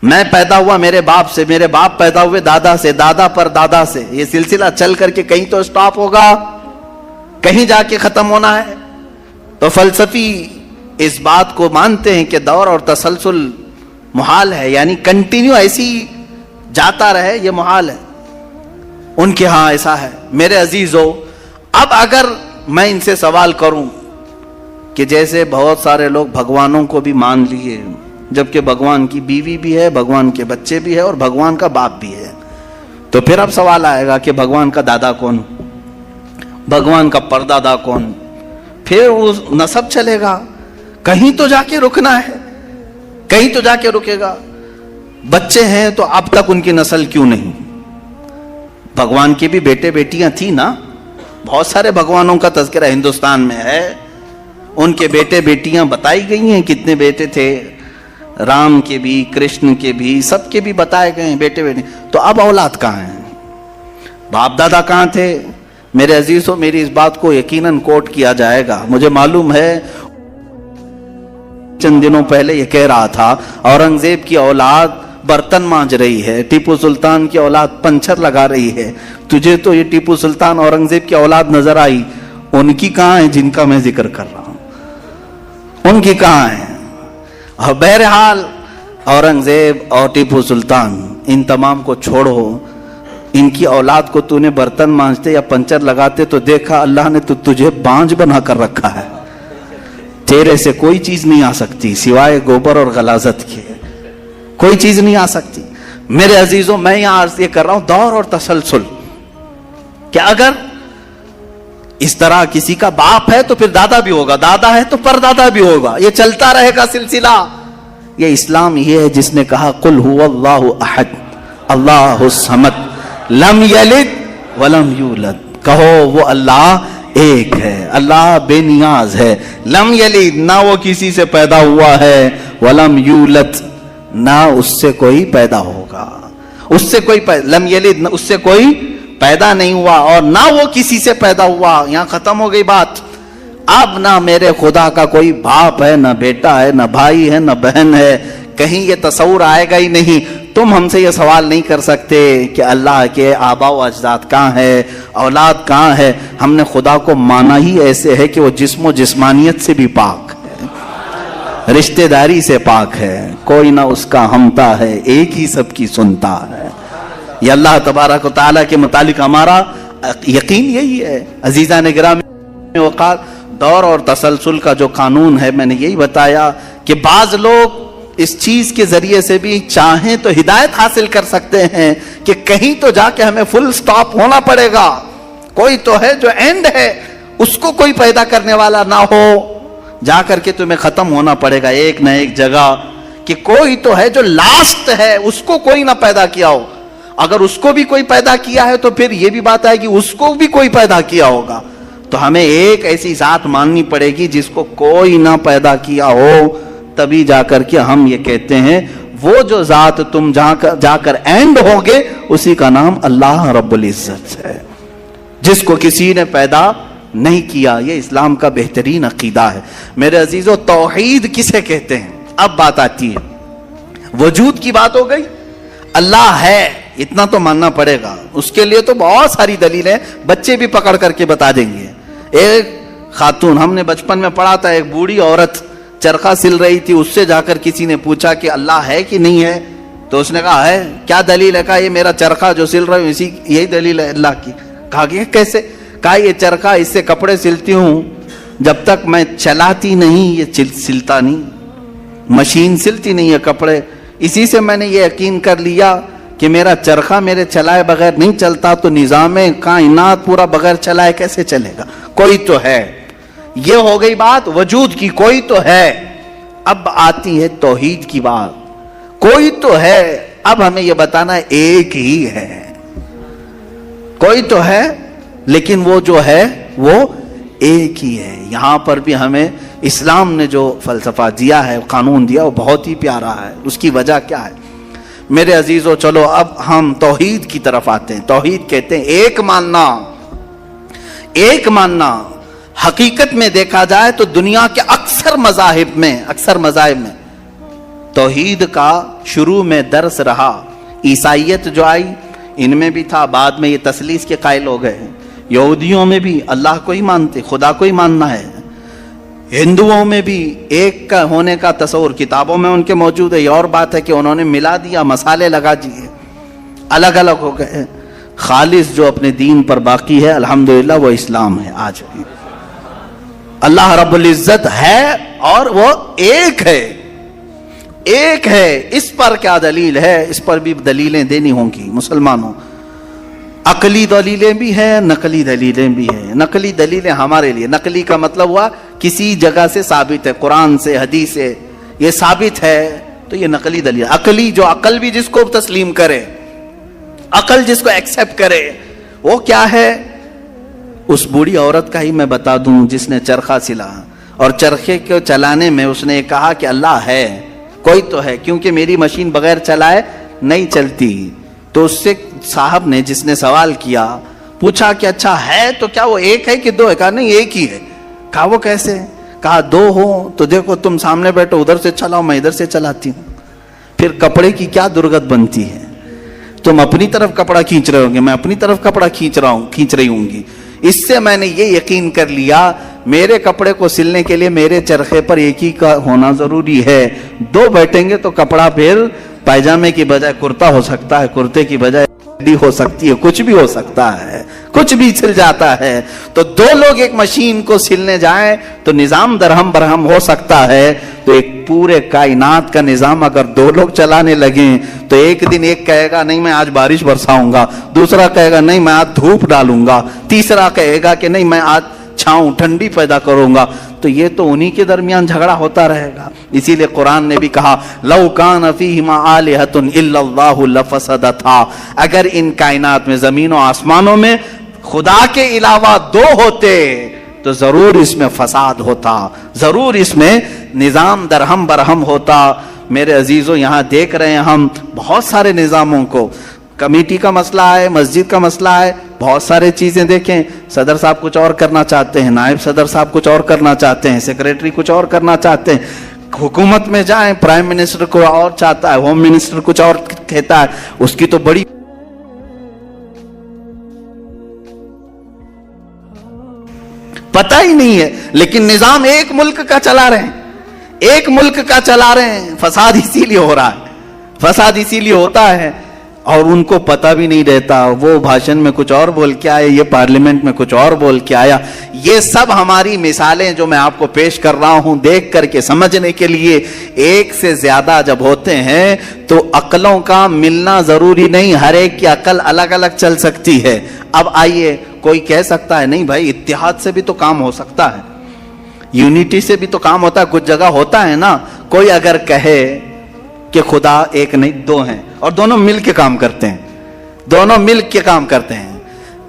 میں پیدا ہوا میرے باپ سے، میرے باپ پیدا ہوئے دادا سے، دادا پر دادا سے، یہ سلسلہ چل کر کے کہیں تو سٹاپ ہوگا، کہیں جا کے ختم ہونا ہے۔ تو فلسفی اس بات کو مانتے ہیں کہ دور اور تسلسل محال ہے، یعنی کنٹینیو ایسی جاتا رہے، یہ محال ہے۔ ان کے ہاں ایسا ہے۔ میرے عزیزو، اب اگر میں ان سے سوال کروں کہ جیسے بہت سارے لوگ بھگوانوں کو بھی مان لیے، جبکہ بھگوان کی بیوی بھی ہے، بھگوان کے بچے بھی ہے اور بھگوان کا باپ بھی ہے، تو پھر اب سوال آئے گا کہ بھگوان کا دادا کون، بھگوان کا پردادا کون؟ پھر وہ نسب چلے گا، کہیں تو جا کے رکنا ہے، کہیں تو جا کے رکے گا۔ بچے ہیں تو اب تک ان کی نسل کیوں نہیں؟ بھگوان کے بھی بیٹے بیٹیاں تھی نا، بہت سارے بھگوانوں کا تذکرہ ہندوستان میں ہے، ان کے بیٹے بیٹیاں بتائی گئی ہیں، کتنے بیٹے تھے، رام کے بھی، کرشن کے بھی، سب کے بھی بتائے گئے ہیں بیٹے بیٹے۔ تو اب اولاد کہاں ہیں؟ باپ دادا کہاں تھے؟ میرے عزیزوں، میری اس بات کو یقیناً کوٹ کیا جائے گا۔ مجھے معلوم ہے چند دنوں پہلے یہ کہہ رہا تھا اورنگزیب کی اولاد برتن مانج رہی ہے، ٹیپو سلطان کی اولاد پنچر لگا رہی ہے، تجھے تو یہ ٹیپو سلطان اورنگزیب کی اولاد نظر آئی، ان کی کہاں ہے جن کا میں ذکر کر رہا ہوں؟ ان کی کہاں ہے؟ اور بہرحال اورنگزیب اور ٹیپو سلطان ان تمام کو چھوڑو، ان کی اولاد کو تو نے برتن مانجتے یا پنچر لگاتے تو دیکھا اللہ نے تو تجھے بانج بنا کر رکھا ہے، تیرے سے کوئی چیز نہیں آ سکتی سوائے گوبر اور غلاظت کے، کوئی چیز نہیں آ سکتی۔ میرے عزیزوں، میں یہاں عرض یہ کر رہا ہوں دور اور تسلسل، کہ اگر اس طرح کسی کا باپ ہے تو پھر دادا بھی ہوگا، دادا ہے تو پردادا بھی ہوگا، یہ چلتا رہے گا سلسلہ۔ یہ اسلام یہ ہے جس نے کہا قل هو اللہ احد اللہ الصمد لم یلد ولم یولد، کہو وہ اللہ ایک ہے، اللہ بے نیاز ہے، لم یلد نہ وہ کسی سے پیدا ہوا ہے، ولم یولد نہ اس سے کوئی پیدا ہوگا، اس سے کوئی لم یلد اس سے کوئی پیدا نہیں ہوا اور نہ وہ کسی سے پیدا ہوا۔ یہاں ختم ہو گئی بات۔ اب نہ میرے خدا کا کوئی باپ ہے، نہ بیٹا ہے، نہ بھائی ہے، نہ بہن ہے، کہیں یہ تصور آئے گا ہی نہیں۔ تم ہم سے یہ سوال نہیں کر سکتے کہ اللہ کے آباء و اجداد کہاں ہے، اولاد کہاں ہے۔ ہم نے خدا کو مانا ہی ایسے ہے کہ وہ جسم و جسمانیت سے بھی پاک ہے، رشتہ داری سے پاک ہے، کوئی نہ اس کا ہمتا ہے، ایک ہی سب کی سنتا ہے۔ یہ اللہ تبارک و تعالیٰ کے متعلق ہمارا یقین یہی ہے۔ عزیزان گرامی وقار، دور اور تسلسل کا جو قانون ہے میں نے یہی بتایا کہ بعض لوگ اس چیز کے ذریعے سے بھی چاہیں تو ہدایت حاصل کر سکتے ہیں کہ کہیں تو جا کے ہمیں فل سٹاپ ہونا پڑے گا، کوئی تو ہے جو اینڈ ہے، اس کو کوئی پیدا کرنے والا نہ ہو، جا کر کے تمہیں ختم ہونا پڑے گا ایک نہ ایک جگہ، کہ کوئی تو ہے جو لاسٹ ہے، اس کو کوئی نہ پیدا کیا ہو۔ اگر اس کو بھی کوئی پیدا کیا ہے تو پھر یہ بھی بات ہے کہ اس کو بھی کوئی پیدا کیا ہوگا۔ تو ہمیں ایک ایسی ذات ماننی پڑے گی جس کو کوئی نہ پیدا کیا ہو، تبھی جا کر کے ہم یہ کہتے ہیں وہ جو ذات تم جا کر اینڈ ہوگے اسی کا نام اللہ رب العزت ہے، جس کو کسی نے پیدا نہیں کیا۔ یہ اسلام کا بہترین عقیدہ ہے۔ میرے عزیزو، توحید کسے کہتے ہیں؟ اب بات آتی ہے، وجود کی بات ہو گئی، اللہ ہے اتنا تو ماننا پڑے گا، اس کے لیے تو بہت ساری دلیلیں بچے بھی پکڑ کر کے بتا دیں گے۔ ایک خاتون، ہم نے بچپن میں پڑھا تھا، ایک بوڑھی عورت چرخہ سل رہی تھی، اس سے جا کر کسی نے پوچھا کہ اللہ ہے کہ نہیں ہے، تو اس نے کہا ہے۔ کیا دلیل ہے؟ کہا یہ میرا چرخہ جو سل رہا ہوں اسی یہی دلیل ہے اللہ کی۔ کہا کہ کیسے؟ کہا یہ چرخہ، اس سے کپڑے سلتی ہوں، جب تک میں چلاتی نہیں یہ سلتا نہیں، مشین سلتی نہیں ہے کپڑے، اسی سے میں نے یہ یقین کر لیا کہ میرا چرخہ میرے چلائے بغیر نہیں چلتا، تو نظام کائنات پورا بغیر چلائے کیسے چلے گا؟ کوئی تو ہے۔ یہ ہو گئی بات وجود کی، کوئی تو ہے۔ اب آتی ہے توحید کی بات، کوئی تو ہے، اب ہمیں یہ بتانا ہے ایک ہی ہے، کوئی تو ہے لیکن وہ جو ہے وہ ایک ہی ہے۔ یہاں پر بھی ہمیں اسلام نے جو فلسفہ دیا ہے، قانون دیا، وہ بہت ہی پیارا ہے۔ اس کی وجہ کیا ہے؟ میرے عزیزو، چلو اب ہم توحید کی طرف آتے ہیں۔ توحید کہتے ہیں ایک ماننا، ایک ماننا۔ حقیقت میں دیکھا جائے تو دنیا کے اکثر مذاہب میں توحید کا شروع میں درس رہا. عیسائیت جو آئی ان میں بھی تھا، بعد میں یہ تثلیث کے قائل ہو گئے. یہودیوں میں بھی اللہ کو ہی مانتے، خدا کو ہی ماننا ہے. ہندوؤں میں بھی ایک کا ہونے کا تصور کتابوں میں ان کے موجود ہے. یہ اور بات ہے کہ انہوں نے ملا دیا، مسالے لگا دیے، الگ الگ ہو گئے. خالص جو اپنے دین پر باقی ہے الحمدللہ وہ اسلام ہے. آج اللہ رب العزت ہے اور وہ ایک ہے، ایک ہے. اس پر کیا دلیل ہے؟ اس پر بھی دلیلیں دینی ہوں گی مسلمانوں. عقلی دلیلیں بھی ہیں، نقلی دلیلیں بھی ہیں. نقلی دلیلیں ہمارے لیے، نقلی کا مطلب ہوا کسی جگہ سے ثابت ہے، قرآن سے، حدیث سے یہ ثابت ہے تو یہ نقلی دلیل. عقلی جو عقل بھی جس کو تسلیم کرے، عقل جس کو ایکسپٹ کرے، وہ کیا ہے؟ اس بوڑھی عورت کا ہی میں بتا دوں جس نے چرخہ سلا اور چرخے کو چلانے میں اس نے کہا کہ اللہ ہے، کوئی تو ہے، کیونکہ میری مشین بغیر چلائے نہیں چلتی. تو اس سے صاحب نے جس نے سوال کیا پوچھا کہ اچھا ہے تو کیا وہ ایک ہے کہ دو ہے؟ کہا نہیں ایک ہی ہے. کہا وہ کیسے؟ کہا دو ہو تو دیکھو تم سامنے بیٹھو، ادھر سے چلاؤ، میں ادھر سے چلاتی ہوں. پھر کپڑے کی کیا درگت بنتی ہے؟ تم اپنی طرف کپڑا کھینچ رہے ہوں گے، میں اپنی طرف کپڑا کھینچ رہی ہوں گی. اس سے میں نے یہ یقین کر لیا میرے کپڑے کو سلنے کے لیے میرے چرخے پر ایک ہی کا ہونا ضروری ہے. دو بیٹھیں گے تو کپڑا پھر پائجامے کی بجائے کرتا ہو سکتا ہے، کرتے کی بجائے ہو سکتی ہے، کچھ بھی ہو سکتا ہے، کچھ بھی سل جاتا ہے. تو دو لوگ ایک مشین کو سلنے جائیں تو نظام درہم برہم ہو سکتا ہے. تو ایک پورے کائنات کا نظام اگر دو لوگ چلانے لگیں تو ایک دن ایک کہے گا نہیں میں آج بارش برساؤں گا، دوسرا کہے گا نہیں میں آج دھوپ ڈالوں گا، تیسرا کہے گا کہ نہیں میں آج چھاؤں ٹھنڈی پیدا کروں گا. تو یہ تو انہی کے درمیان جھگڑا ہوتا رہے گا. اسی لیے قرآن نے بھی کہا لو کان فیہما آلہۃ الا اللہ لفسدتا، اگر ان کائنات میں زمین و آسمانوں میں خدا کے علاوہ دو ہوتے تو ضرور اس میں فساد ہوتا، ضرور اس میں نظام درہم برہم ہوتا. میرے عزیزوں یہاں دیکھ رہے ہیں ہم بہت سارے نظاموں کو، کمیٹی کا مسئلہ ہے، مسجد کا مسئلہ ہے، بہت سارے چیزیں دیکھیں. صدر صاحب کچھ اور کرنا چاہتے ہیں، نائب صدر صاحب کچھ اور کرنا چاہتے ہیں، سیکریٹری کچھ اور کرنا چاہتے ہیں. حکومت میں جائیں پرائم منسٹر کو اور چاہتا ہے، ہوم منسٹر کچھ اور کہتا ہے، اس کی تو بڑی پتہ ہی نہیں ہے. لیکن نظام ایک ملک کا چلا رہے ہیں، ایک ملک کا چلا رہے ہیں. فساد اسی لیے ہو رہا ہے، فساد اسی لیے ہوتا ہے اور ان کو پتہ بھی نہیں رہتا. وہ بھاشن میں کچھ اور بول کے آئے، یہ پارلیمنٹ میں کچھ اور بول کے آیا. یہ سب ہماری مثالیں جو میں آپ کو پیش کر رہا ہوں دیکھ کر کے سمجھنے کے لیے. ایک سے زیادہ جب ہوتے ہیں تو عقلوں کا ملنا ضروری نہیں، ہر ایک کی عقل الگ الگ چل سکتی ہے. اب آئیے کوئی کہہ سکتا ہے نہیں بھائی اتحاد سے بھی تو کام ہو سکتا ہے، یونٹی سے بھی تو کام ہوتا ہے، کچھ جگہ ہوتا ہے نا. کوئی اگر کہے کہ خدا ایک نہیں دو ہیں اور دونوں مل کے کام کرتے ہیں، دونوں مل کے کام کرتے ہیں،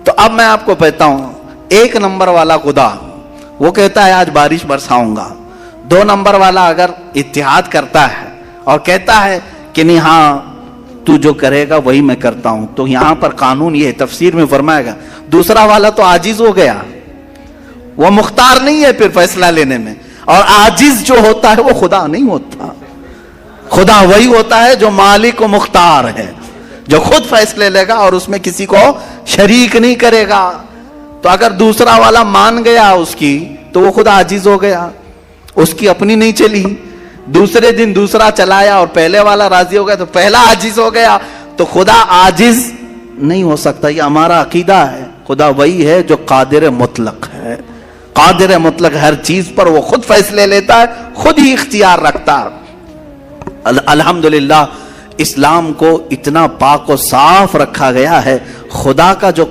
تو اب میں آپ کو کہتا ہوں ایک نمبر والا خدا وہ کہتا ہے آج بارش برساؤں گا. 2 نمبر والا اگر اتحاد کرتا ہے اور کہتا ہے کہ نہیں ہاں تو جو کرے گا وہی میں کرتا ہوں، تو یہاں پر قانون یہ تفسیر میں فرمائے گا دوسرا والا تو عاجز ہو گیا، وہ مختار نہیں ہے پھر فیصلہ لینے میں. اور عاجز جو ہوتا ہے وہ خدا نہیں ہوتا. خدا وہی ہوتا ہے جو مالک و مختار ہے، جو خود فیصلے لے گا اور اس میں کسی کو شریک نہیں کرے گا. تو اگر دوسرا والا مان گیا اس کی تو وہ خدا عاجز ہو گیا، اس کی اپنی نہیں چلی. دوسرے دن دوسرا چلایا اور پہلے والا راضی ہو گیا تو پہلا عاجز ہو گیا. تو خدا عاجز نہیں ہو سکتا. یہ ہمارا عقیدہ ہے. خدا وہی ہے جو قادر مطلق ہے، قادر مطلق ہر چیز پر وہ خود فیصلے لیتا ہے، خود ہی اختیار رکھتا ہے. الحمدللہ اسلام کو اتنا پاک و صاف رکھا گیا ہے. خدا کا جو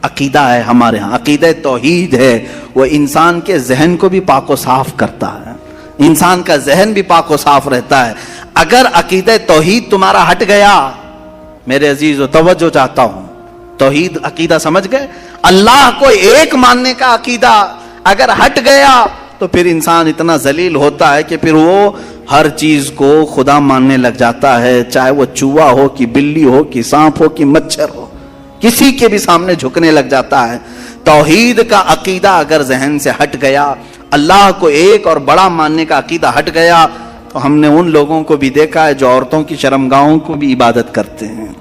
عقیدہ ہے ہمارے ہاں، عقیدہ توحید ہے، وہ انسان کے ذہن کو بھی پاک و صاف کرتا ہے، انسان کا ذہن بھی پاک و صاف رہتا ہے. اگر عقیدہ توحید تمہارا ہٹ گیا، میرے عزیزو توجہ چاہتا ہوں، توحید عقیدہ سمجھ گئے، اللہ کو ایک ماننے کا عقیدہ اگر ہٹ گیا تو پھر انسان اتنا ذلیل ہوتا ہے کہ پھر وہ ہر چیز کو خدا ماننے لگ جاتا ہے، چاہے وہ چوہا ہو کہ بلی ہو کہ سانپ ہو کہ مچھر ہو، کسی کے بھی سامنے جھکنے لگ جاتا ہے. توحید کا عقیدہ اگر ذہن سے ہٹ گیا، اللہ کو ایک اور بڑا ماننے کا عقیدہ ہٹ گیا، تو ہم نے ان لوگوں کو بھی دیکھا ہے جو عورتوں کی شرمگاہوں کو بھی عبادت کرتے ہیں،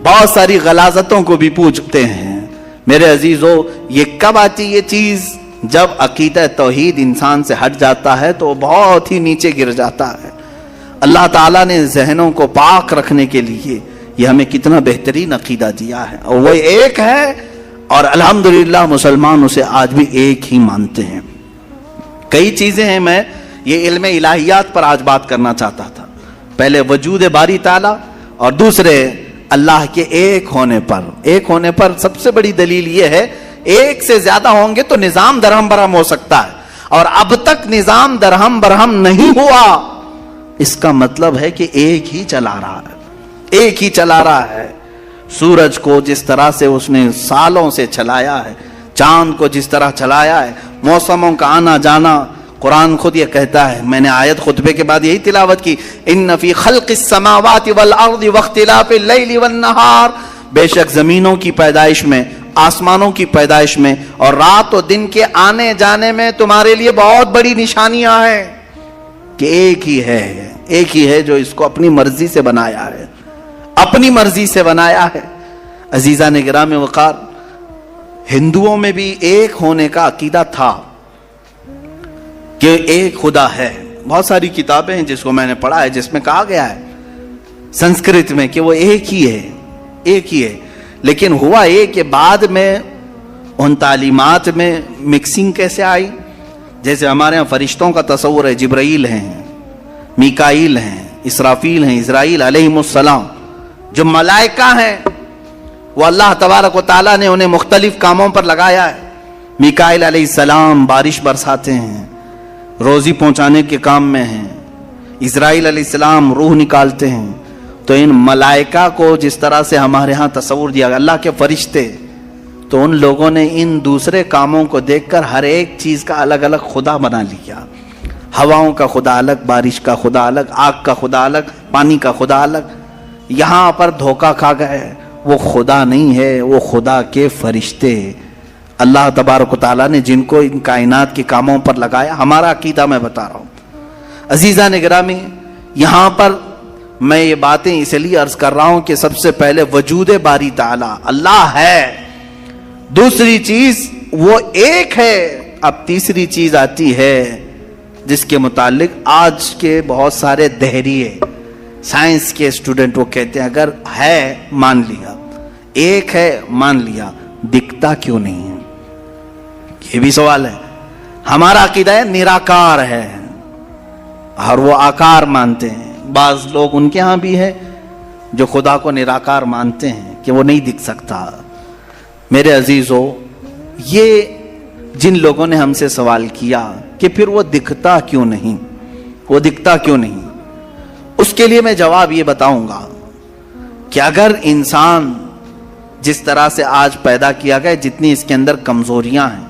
بہت ساری غلاظتوں کو بھی پوجتے ہیں۔ میرے عزیزو، یہ کب آتی یہ چیز؟ جب عقیدہ توحید انسان سے ہٹ جاتا ہے تو وہ بہت ہی نیچے گر جاتا ہے۔ اللہ تعالیٰ نے ذہنوں کو پاک رکھنے کے لیے یہ ہمیں کتنا بہترین عقیدہ دیا ہے، اور وہ ایک ہے، اور الحمدللہ مسلمان اسے آج بھی ایک ہی مانتے ہیں۔ کئی چیزیں ہیں، میں یہ علم الہیات پر آج بات کرنا چاہتا تھا۔ پہلے وجود باری تعالیٰ، اور دوسرے اللہ کے ایک ہونے پر سب سے بڑی دلیل یہ ہے، ایک سے زیادہ ہوں گے تو نظام درہم برہم ہو سکتا ہے، اور اب تک نظام درہم برہم نہیں ہوا، اس کا مطلب ہے کہ ایک ہی چلا رہا ہے۔ سورج کو جس طرح سے اس نے سالوں سے چلایا ہے، چاند کو جس طرح چلایا ہے، موسموں کا آنا جانا، قرآن خود یہ کہتا ہے، میں نے آیت خطبے کے بعد یہی تلاوت کی، ان فی خلق السماوات والارض واختلاف اللیل والنہار، بے شک زمینوں کی پیدائش میں، آسمانوں کی پیدائش میں، اور رات و دن کے آنے جانے میں تمہارے لیے بہت بڑی نشانیاں ہیں، کہ ایک ہی ہے جو اس کو اپنی مرضی سے بنایا ہے۔ عزیزان گرامی وقار، ہندوؤں میں بھی ایک ہونے کا عقیدہ تھا کہ ایک خدا ہے۔ بہت ساری کتابیں ہیں جس کو میں نے پڑھا ہے، جس میں کہا گیا ہے سنسکرت میں کہ وہ ایک ہی ہے، لیکن ہوا یہ کہ بعد میں ان تعلیمات میں مکسنگ کیسے آئی؟ جیسے ہمارے ہاں فرشتوں کا تصور ہے، جبرائیل ہیں، میکائیل ہیں، اسرافیل ہیں، اسرائیل علیہم السلام، جو ملائکہ ہیں، وہ اللہ تبارک و تعالیٰ نے انہیں مختلف کاموں پر لگایا ہے۔ میکائیل علیہ السلام بارش برساتے ہیں، روزی پہنچانے کے کام میں ہیں، اسرائیل علیہ السلام روح نکالتے ہیں۔ تو ان ملائکہ کو جس طرح سے ہمارے ہاں تصور دیا گیا، اللہ کے فرشتے، تو ان لوگوں نے ان دوسرے کاموں کو دیکھ کر ہر ایک چیز کا الگ الگ خدا بنا لیا۔ ہواؤں کا خدا الگ، بارش کا خدا الگ، آگ کا خدا الگ، پانی کا خدا الگ۔ یہاں پر دھوکہ کھا گئے، وہ خدا نہیں ہے، وہ خدا کے فرشتے، اللہ تبارک و تعالیٰ نے جن کو ان کائنات کے کاموں پر لگایا۔ ہمارا عقیدہ میں بتا رہا ہوں۔ عزیزان گرامی، یہاں پر میں یہ باتیں اس لیے عرض کر رہا ہوں کہ سب سے پہلے وجود باری تعالیٰ اللہ ہے، دوسری چیز وہ ایک ہے۔ اب تیسری چیز آتی ہے جس کے متعلق آج کے بہت سارے دہریے سائنس کے اسٹوڈنٹ وہ کہتے ہیں، اگر ہے مان لیا، ایک ہے مان لیا، دکھتا کیوں نہیں ہے؟ یہ بھی سوال ہے۔ ہمارا عقیدہ ہے نراکار ہے، اور وہ آکار مانتے ہیں۔ بعض لوگ ان کے ہاں بھی ہے جو خدا کو نراکار مانتے ہیں کہ وہ نہیں دکھ سکتا۔ میرے عزیزو، یہ جن لوگوں نے ہم سے سوال کیا کہ پھر وہ دکھتا کیوں نہیں، اس کے لیے میں جواب یہ بتاؤں گا کہ اگر انسان جس طرح سے آج پیدا کیا گیا، جتنی اس کے اندر کمزوریاں ہیں،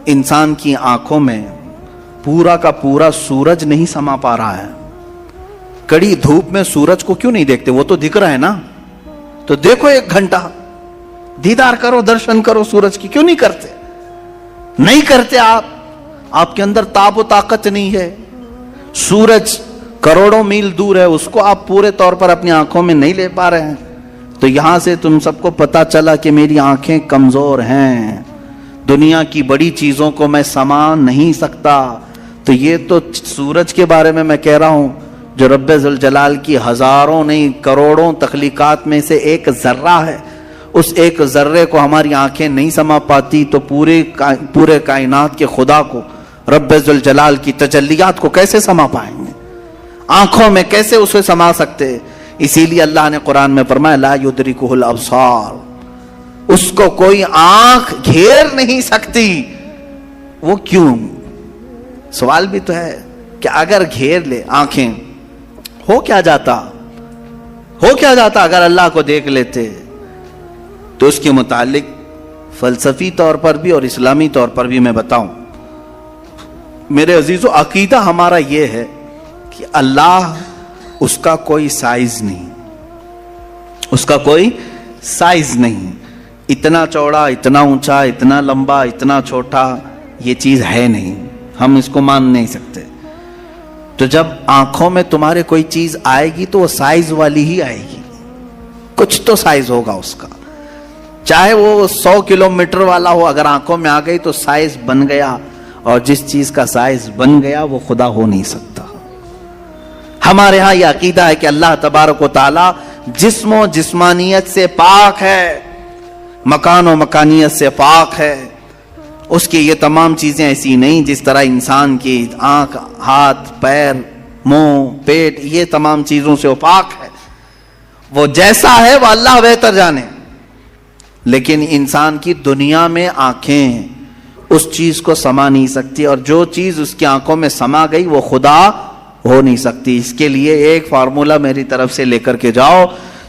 انسان کی آنکھوں میں پورا کا پورا سورج نہیں سما پا رہا ہے۔ کڑی دھوپ میں سورج کو کیوں نہیں دیکھتے؟ وہ تو دکھ رہا ہے نا، تو دیکھو 1 گھنٹہ دیدار کرو، درشن کرو سورج کی، کیوں نہیں کرتے؟ آپ کے اندر تاب و طاقت نہیں ہے۔ سورج کروڑوں میل دور ہے، اس کو آپ پورے طور پر اپنی آنکھوں میں نہیں لے پا رہے ہیں۔ تو یہاں سے تم سب کو پتا چلا کہ میری آنکھیں کمزور ہیں، دنیا کی بڑی چیزوں کو میں سما نہیں سکتا۔ تو یہ تو سورج کے بارے میں کہہ رہا ہوں، جو رب ذوالجلال کی ہزاروں نہیں کروڑوں تخلیقات میں سے ایک ذرہ ہے۔ اس ایک ذرے کو ہماری آنکھیں نہیں سما پاتی، تو پورے کائنات کے خدا کو، رب ذوالجلال کی تجلیات کو کیسے سما پائیں گے؟ آنکھوں میں کیسے اسے سما سکتے؟ اسی لیے اللہ نے قرآن میں فرمایا لا یدرکہ الابصار، اس کو کوئی آنکھ گھیر نہیں سکتی۔ وہ کیوں؟ سوال بھی تو ہے کہ اگر گھیر لے آنکھیں، ہو کیا جاتا اگر اللہ کو دیکھ لیتے؟ تو اس کے متعلق فلسفی طور پر بھی اور اسلامی طور پر بھی میں بتاؤں، میرے عزیزو، عقیدہ ہمارا یہ ہے کہ اللہ، اس کا کوئی سائز نہیں، اتنا چوڑا، اتنا اونچا، اتنا لمبا، اتنا چھوٹا، یہ چیز ہے نہیں، ہم اس کو مان نہیں سکتے۔ تو جب آنکھوں میں تمہارے کوئی چیز آئے گی تو وہ سائز والی ہی آئے گی، کچھ تو سائز ہوگا اس کا، چاہے وہ 100 کلومیٹر والا ہو، اگر آنکھوں میں آ گئی تو سائز بن گیا، اور جس چیز کا سائز بن گیا وہ خدا ہو نہیں سکتا۔ ہمارے ہاں یہ عقیدہ ہے کہ اللہ تبارک و تعالی جسم و جسمانیت سے پاک ہے، مکان و مکانیت سے پاک ہے، اس کی یہ تمام چیزیں ایسی نہیں جس طرح انسان کی آنکھ، ہاتھ، پیر، منہ، پیٹ، یہ تمام چیزوں سے وہ پاک ہے، وہ جیسا ہے وہ اللہ بہتر جانے۔ لیکن انسان کی دنیا میں آنکھیں اس چیز کو سما نہیں سکتی، اور جو چیز اس کی آنکھوں میں سما گئی وہ خدا ہو نہیں سکتی۔ اس کے لیے ایک فارمولا میری طرف سے لے کر کے جاؤ،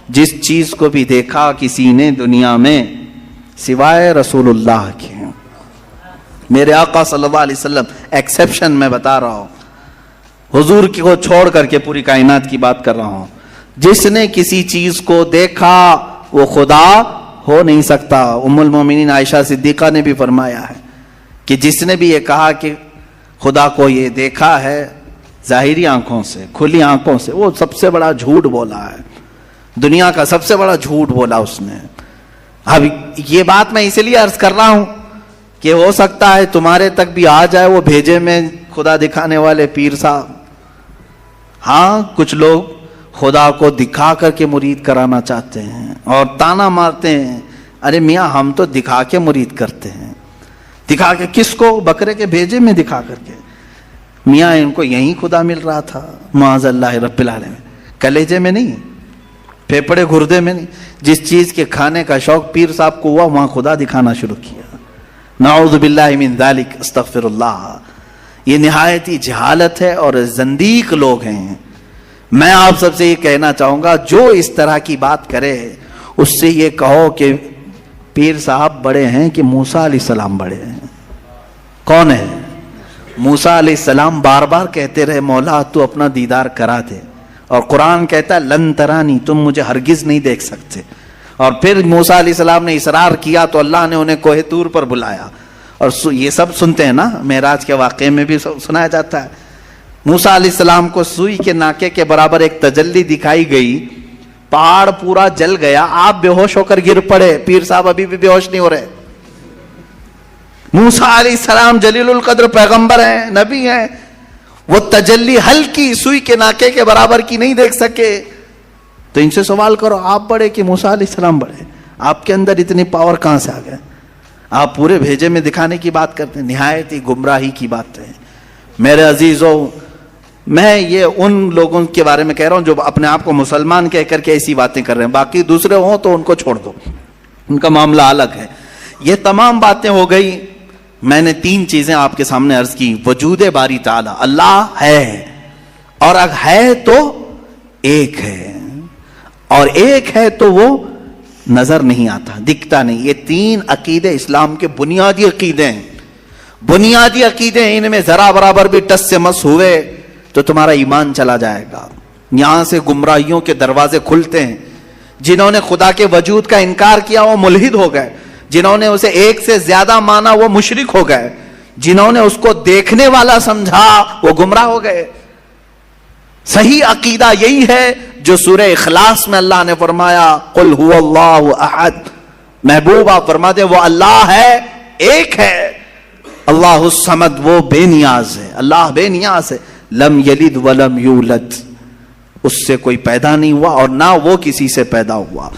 جس چیز کو بھی دیکھا کسی نے دنیا میں سوائے رسول اللہ کے، میرے آقا صلی اللہ علیہ وسلم ایکسیپشن میں بتا رہا ہوں، حضور کو چھوڑ کر کے پوری کائنات کی بات کر رہا ہوں، جس نے کسی چیز کو دیکھا وہ خدا ہو نہیں سکتا۔ ام المومنین عائشہ صدیقہ نے بھی فرمایا ہے کہ جس نے بھی یہ کہا کہ خدا کو یہ دیکھا ہے ظاہری آنکھوں سے، کھلی آنکھوں سے، وہ سب سے بڑا جھوٹ بولا ہے، دنیا کا سب سے بڑا جھوٹ بولا اس نے۔ اب یہ بات میں اس لیے عرض کر رہا ہوں کہ ہو سکتا ہے تمہارے تک بھی آ جائے وہ بھیجے میں خدا دکھانے والے پیر صاحب۔ ہاں کچھ لوگ خدا کو دکھا کر کے مرید کرانا چاہتے ہیں اور تانا مارتے ہیں، ارے میاں ہم تو دکھا کے مرید کرتے ہیں۔ دکھا کے کس کو؟ بکرے کے بھیجے میں دکھا کر کے۔ میاں ان کو یہیں خدا مل رہا تھا، معاذ اللہ رب العالمین، کلیجے میں نہیں، پھیپڑے گردے میں نہیں۔ جس چیز کے کھانے کا شوق پیر صاحب کو ہوا وہاں خدا دکھانا شروع کیا۔ نعوذ باللہ من ذالک، استغفر اللہ۔ یہ نہایت ہی جہالت ہے اور زندیق لوگ ہیں۔ میں آپ سب سے یہ کہنا چاہوں گا جو اس طرح کی بات کرے اس سے یہ کہو کہ پیر صاحب بڑے ہیں کہ موسیٰ علیہ السلام بڑے ہیں؟ کون ہے؟ موسیٰ علیہ السلام بار بار کہتے رہے مولا تو اپنا دیدار کرا دے، اور قرآن کہتا ہے لن ترانی، تم مجھے ہرگز نہیں دیکھ سکتے۔ اور پھر موسیٰ علیہ السلام نے اصرار کیا تو اللہ نے انہیں کوہ طور پر بلایا، اور یہ سب سنتے ہیں نا، معراج کے واقعے میں بھی سنایا جاتا ہے۔ موسیٰ علیہ السلام کو سوئی کے ناکے کے برابر ایک تجلی دکھائی گئی، پہاڑ پورا جل گیا، آپ بے ہوش ہو کر گر پڑے، پیر صاحب ابھی بھی بے ہوش نہیں ہو رہے۔ موسیٰ علیہ السلام جلیل القدر پیغمبر ہیں، نبی ہیں، وہ تجلی ہلکی سوئی کے ناکے کے برابر کی نہیں دیکھ سکے، تو ان سے سوال کرو آپ بڑے کہ موسیٰ علیہ السلام بڑے؟ آپ کے اندر اتنی پاور کہاں سے آ گئے؟ آپ پورے بھیجے میں دکھانے کی بات کرتے ہیں، نہایت ہی گمراہی کی بات ہے۔ میرے عزیزوں، میں یہ ان لوگوں کے بارے میں کہہ رہا ہوں جو اپنے آپ کو مسلمان کہہ کر کے ایسی باتیں کر رہے ہیں، باقی دوسرے ہوں تو ان کو چھوڑ دو، ان کا معاملہ الگ ہے۔ یہ تمام باتیں ہو گئی، میں نے 3 چیزیں آپ کے سامنے عرض کی۔ وجود باری تعالی، اللہ ہے، اور اگر ہے تو ایک ہے، اور ایک ہے تو وہ نظر نہیں آتا، دکھتا نہیں۔ یہ 3 عقیدے اسلام کے بنیادی عقیدے ہیں، بنیادی عقیدے ہیں، ان میں ذرا برابر بھی ٹس سے مس ہوئے تو تمہارا ایمان چلا جائے گا۔ یہاں سے گمراہیوں کے دروازے کھلتے ہیں۔ جنہوں نے خدا کے وجود کا انکار کیا وہ ملحد ہو گئے، جنہوں نے اسے ایک سے زیادہ مانا وہ مشرک ہو گئے، جنہوں نے اس کو دیکھنے والا سمجھا وہ گمراہ ہو گئے۔ صحیح عقیدہ یہی ہے جو سورہ اخلاص میں اللہ نے فرمایا قل هو اللہ احد، محبوب آپ فرما دے وہ اللہ ہے، ایک ہے، اللہ الصمد، وہ بے نیاز ہے، اللہ بے نیاز ہے، لم یلد ولم یولد، اس سے کوئی پیدا نہیں ہوا اور نہ وہ کسی سے پیدا ہوا۔